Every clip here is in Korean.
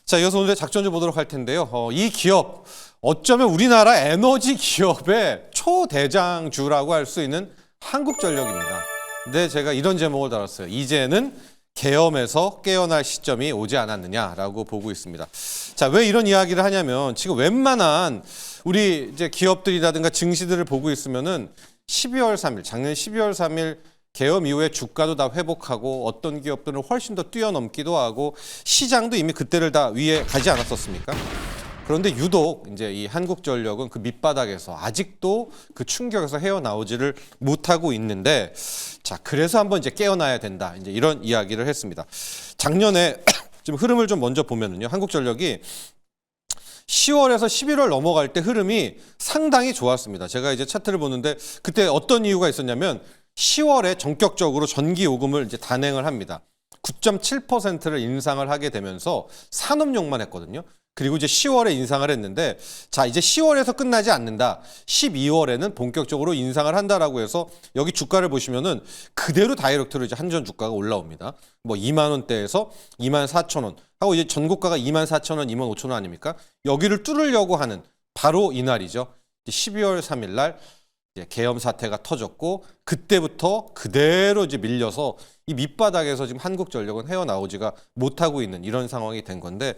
자, 이어서 오늘의 작전주 보도록 할 텐데요. 이 기업, 어쩌면 우리나라 에너지 기업의 초대장주라고 할 수 있는 한국전력입니다. 근데 제가 이런 제목을 달았어요. 이제는 계엄에서 깨어날 시점이 오지 않았느냐라고 보고 있습니다. 자, 왜 이런 이야기를 하냐면 지금 웬만한 우리 이제 기업들이라든가 증시들을 보고 있으면은 12월 3일, 작년 12월 3일 계엄 이후에 주가도 다 회복하고 어떤 기업들은 훨씬 더 뛰어넘기도 하고 시장도 이미 그때를 다 위에 가지 않았었습니까? 그런데 유독 이제 이 한국전력은 그 밑바닥에서 아직도 그 충격에서 헤어나오지를 못하고 있는데, 자, 그래서 한번 이제 깨어나야 된다. 이제 이런 이야기를 했습니다. 작년에 좀 흐름을 좀 먼저 보면은요, 한국전력이 10월에서 11월 넘어갈 때 흐름이 상당히 좋았습니다. 제가 이제 차트를 보는데 그때 어떤 이유가 있었냐면 10월에 전격적으로 전기 요금을 이제 단행을 합니다. 9.7%를 인상을 하게 되면서 산업용만 했거든요. 그리고 이제 10월에 인상을 했는데, 자, 이제 10월에서 끝나지 않는다. 12월에는 본격적으로 인상을 한다라고 해서 여기 주가를 보시면은 그대로 다이렉트로 이제 한전 주가가 올라옵니다. 뭐 2만 원대에서 2만 4천 원 하고 이제 전고가가 2만 4천 원, 2만 5천 원 아닙니까? 여기를 뚫으려고 하는 바로 이날이죠. 12월 3일 날 이제 계엄 사태가 터졌고 그때부터 그대로 이제 밀려서 이 밑바닥에서 지금 한국전력은 헤어나오지가 못하고 있는 이런 상황이 된 건데,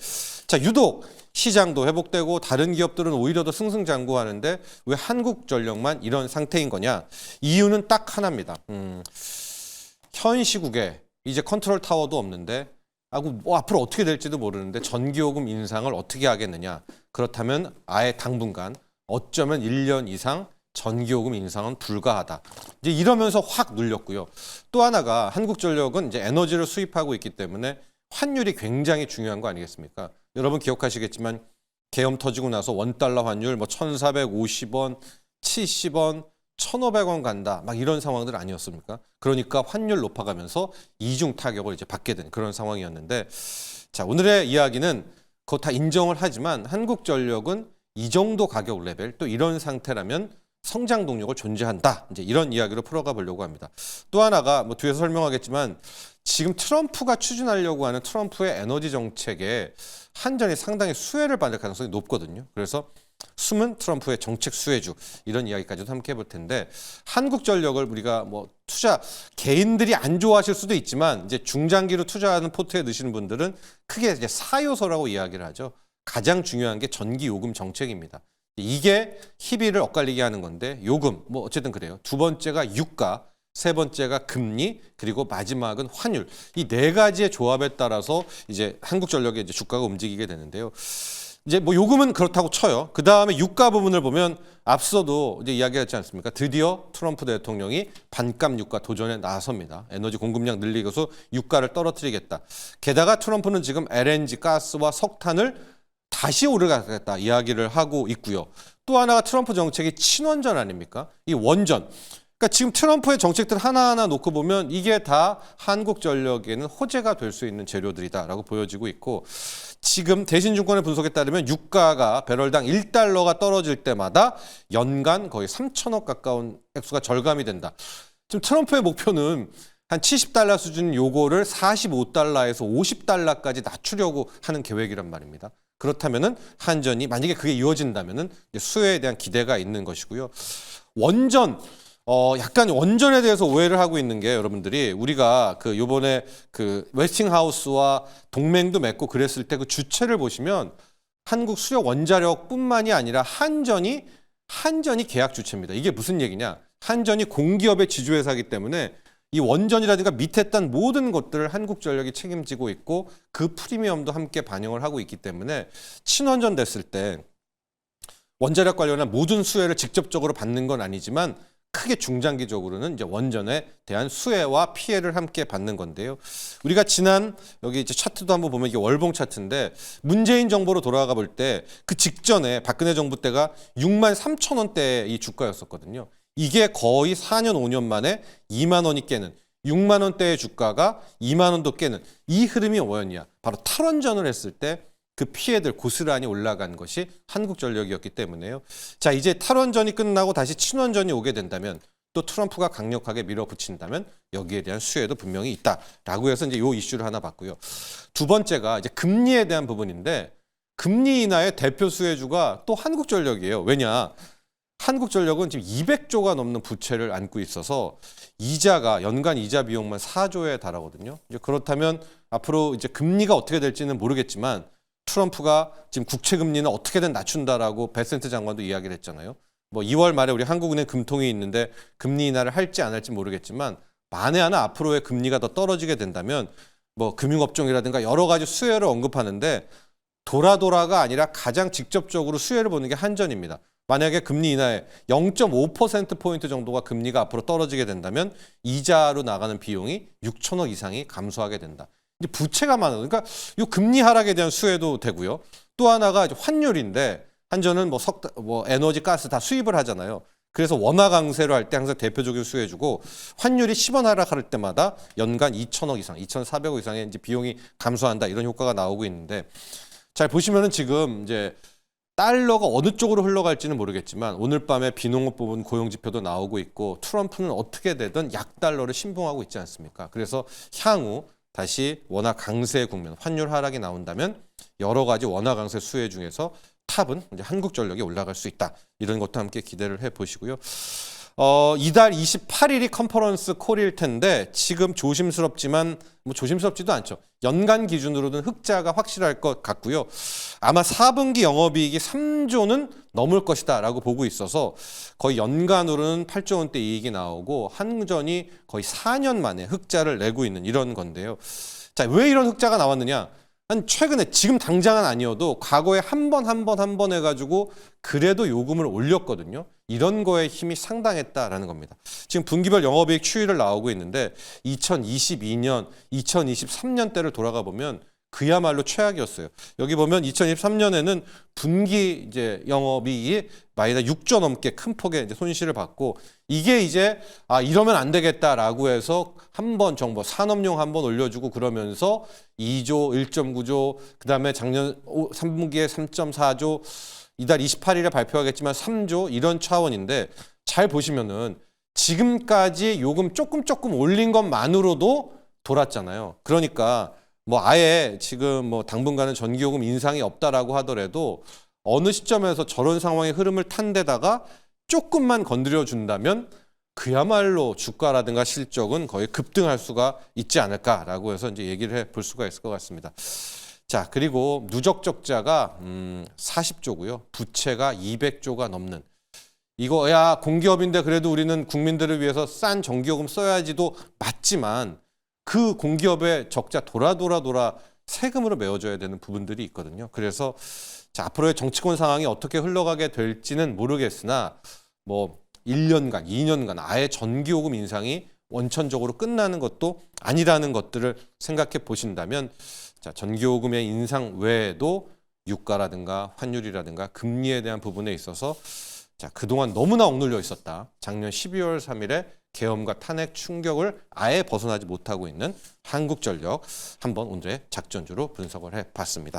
자, 유독 시장도 회복되고 다른 기업들은 오히려 더 승승장구하는데 왜 한국전력만 이런 상태인 거냐? 이유는 딱 하나입니다. 현 시국에 이제 컨트롤 타워도 없는데 뭐 앞으로 어떻게 될지도 모르는데 전기요금 인상을 어떻게 하겠느냐? 그렇다면 아예 당분간 어쩌면 1년 이상 전기요금 인상은 불가하다. 이제 이러면서 확 눌렸고요. 또 하나가 한국전력은 이제 에너지를 수입하고 있기 때문에 환율이 굉장히 중요한 거 아니겠습니까? 여러분 기억하시겠지만 계엄 터지고 나서 원달러 환율 뭐 1,450원, 70원, 1,500원 간다. 막 이런 상황들 아니었습니까? 그러니까 환율 높아가면서 이중 타격을 이제 받게 된 그런 상황이었는데, 자, 오늘의 이야기는 그거 다 인정을 하지만 한국전력은 이 정도 가격 레벨, 또 이런 상태라면 성장 동력을 존재한다. 이제 이런 이야기로 풀어가 보려고 합니다. 또 하나가 뭐 뒤에서 설명하겠지만 지금 트럼프가 추진하려고 하는 트럼프의 에너지 정책에 한전이 상당히 수혜를 받을 가능성이 높거든요. 그래서 숨은 트럼프의 정책 수혜주 이런 이야기까지도 함께 해볼 텐데, 한국전력을 우리가 뭐 투자 개인들이 안 좋아하실 수도 있지만 이제 중장기로 투자하는 포트에 넣으시는 분들은 크게 이제 4요소라고 이야기를 하죠. 가장 중요한 게 전기 요금 정책입니다. 이게 희비를 엇갈리게 하는 건데, 요금 뭐 어쨌든 그래요. 두 번째가 유가, 세 번째가 금리, 그리고 마지막은 환율. 이 네 가지의 조합에 따라서 이제 한국전력의 이제 주가가 움직이게 되는데요. 이제 뭐 요금은 그렇다고 쳐요. 그 다음에 유가 부분을 보면 앞서도 이제 이야기했지 않습니까? 드디어 트럼프 대통령이 반값 유가 도전에 나섭니다. 에너지 공급량 늘리기 위해서 유가를 떨어뜨리겠다. 게다가 트럼프는 지금 LNG 가스와 석탄을 다시 오르가겠다 이야기를 하고 있고요. 또 하나가 트럼프 정책이 친원전 아닙니까? 이 원전. 그러니까 지금 트럼프의 정책들 하나하나 놓고 보면 이게 다 한국전력에는 호재가 될 수 있는 재료들이다라고 보여지고 있고, 지금 대신증권의 분석에 따르면 유가가 배럴당 1달러가 떨어질 때마다 연간 거의 3천억 가까운 액수가 절감이 된다. 지금 트럼프의 목표는 한 70달러 수준 요거를 45달러에서 50달러까지 낮추려고 하는 계획이란 말입니다. 그렇다면은 한전이 만약에 그게 이루어진다면은 수혜에 대한 기대가 있는 것이고요. 원전, 약간 원전에 대해서 오해를 하고 있는 게, 여러분들이 우리가 그 요번에 그 웨스팅하우스와 동맹도 맺고 그랬을 때 그 주체를 보시면 한국 수력 원자력뿐만이 아니라 한전이 계약 주체입니다. 이게 무슨 얘기냐? 한전이 공기업의 지주회사이기 때문에 이 원전이라든가 밑에 딴 모든 것들을 한국전력이 책임지고 있고 그 프리미엄도 함께 반영을 하고 있기 때문에 친원전 됐을 때 원자력 관련한 모든 수혜를 직접적으로 받는 건 아니지만 크게 중장기적으로는 이제 원전에 대한 수혜와 피해를 함께 받는 건데요. 우리가 지난 여기 이제 차트도 한번 보면 이게 월봉 차트인데, 문재인 정부로 돌아가 볼 때 그 직전에 박근혜 정부 때가 6만 3천 원대의 이 주가였었거든요. 이게 거의 4년, 5년 만에 2만 원이 깨는, 6만 원대의 주가가 2만 원도 깨는 이 흐름이 뭐였냐? 바로 탈원전을 했을 때 그 피해들 고스란히 올라간 것이 한국전력이었기 때문에요. 자, 이제 탈원전이 끝나고 다시 친원전이 오게 된다면 또 트럼프가 강력하게 밀어붙인다면 여기에 대한 수혜도 분명히 있다라고 해서 이제 요 이슈를 하나 봤고요. 두 번째가 이제 금리에 대한 부분인데 금리 인하의 대표 수혜주가 또 한국전력이에요. 왜냐? 한국전력은 지금 200조가 넘는 부채를 안고 있어서 이자가 연간 이자 비용만 4조에 달하거든요. 이제 그렇다면 앞으로 이제 금리가 어떻게 될지는 모르겠지만 트럼프가 지금 국채 금리는 어떻게든 낮춘다라고 베센트 장관도 이야기를 했잖아요. 뭐 2월 말에 우리 한국은행 금통이 있는데 금리 인하를 할지 안 할지 모르겠지만 만에 하나 앞으로의 금리가 더 떨어지게 된다면 뭐 금융업종이라든가 여러 가지 수혜를 언급하는데 돌아가 아니라 가장 직접적으로 수혜를 보는 게 한전입니다. 만약에 금리 인하에 0.5%포인트 정도가 금리가 앞으로 떨어지게 된다면 이자로 나가는 비용이 6천억 이상이 감소하게 된다. 이제 부채가 많아. 그러니까 이 금리 하락에 대한 수혜도 되고요. 또 하나가 이제 환율인데 한전은 뭐 에너지, 가스 다 수입을 하잖아요. 그래서 원화 강세로 할 때 항상 대표적인 수혜주고 환율이 10원 하락할 때마다 연간 2천억 이상, 2,400억 이상의 이제 비용이 감소한다 이런 효과가 나오고 있는데 잘 보시면은 지금 이제 달러가 어느 쪽으로 흘러갈지는 모르겠지만 오늘 밤에 비농업 부분 고용 지표도 나오고 있고 트럼프는 어떻게 되든 약달러를 신봉하고 있지 않습니까? 그래서 향후 다시 원화 강세 국면, 환율 하락이 나온다면 여러 가지 원화 강세 수혜 중에서 탑은 이제 한국전력이 올라갈 수 있다. 이런 것도 함께 기대를 해보시고요. 이달 28일이 컨퍼런스 콜일 텐데 지금 조심스럽지만 뭐 조심스럽지도 않죠. 연간 기준으로는 흑자가 확실할 것 같고요. 아마 4분기 영업이익이 3조는 넘을 것이다 라고 보고 있어서 거의 연간으로는 8조 원대 이익이 나오고 한전이 거의 4년 만에 흑자를 내고 있는 이런 건데요. 자, 왜 이런 흑자가 나왔느냐? 한 최근에 지금 당장은 아니어도 과거에 한 번 해가지고 그래도 요금을 올렸거든요. 이런 거에 힘이 상당했다라는 겁니다. 지금 분기별 영업이익 추이를 나오고 있는데 2022년, 2023년 때를 돌아가 보면 그야말로 최악이었어요. 여기 보면 2023년에는 분기 이제 영업이익이 마이너스 6조 넘게 큰 폭의 이제 손실을 받고 이게 이제 이러면 안 되겠다라고 해서 한번 정부 산업용 한번 올려주고 그러면서 2조, 1.9조, 그다음에 작년 3분기에 3.4조, 이달 28일에 발표하겠지만 3조 이런 차원인데 잘 보시면은 지금까지 요금 조금 올린 것만으로도 돌았잖아요. 그러니까 뭐 아예 지금 뭐 당분간은 전기요금 인상이 없다라고 하더라도 어느 시점에서 저런 상황의 흐름을 탄 데다가 조금만 건드려 준다면 그야말로 주가라든가 실적은 거의 급등할 수가 있지 않을까라고 해서 이제 얘기를 해 볼 수가 있을 것 같습니다. 자, 그리고 누적 적자가 40조고요. 부채가 200조가 넘는. 이거 야 공기업인데 그래도 우리는 국민들을 위해서 싼 전기요금 써야지도 맞지만 그 공기업의 적자 돌아 세금으로 메워줘야 되는 부분들이 있거든요. 그래서 자, 앞으로의 정치권 상황이 어떻게 흘러가게 될지는 모르겠으나 뭐 1년간, 2년간 아예 전기요금 인상이 원천적으로 끝나는 것도 아니라는 것들을 생각해 보신다면 자, 전기요금의 인상 외에도 유가라든가 환율이라든가 금리에 대한 부분에 있어서 자, 그동안 너무나 억눌려 있었다. 작년 12월 3일에 계엄과 탄핵 충격을 아예 벗어나지 못하고 있는 한국전력 한번 오늘의 작전주로 분석을 해봤습니다.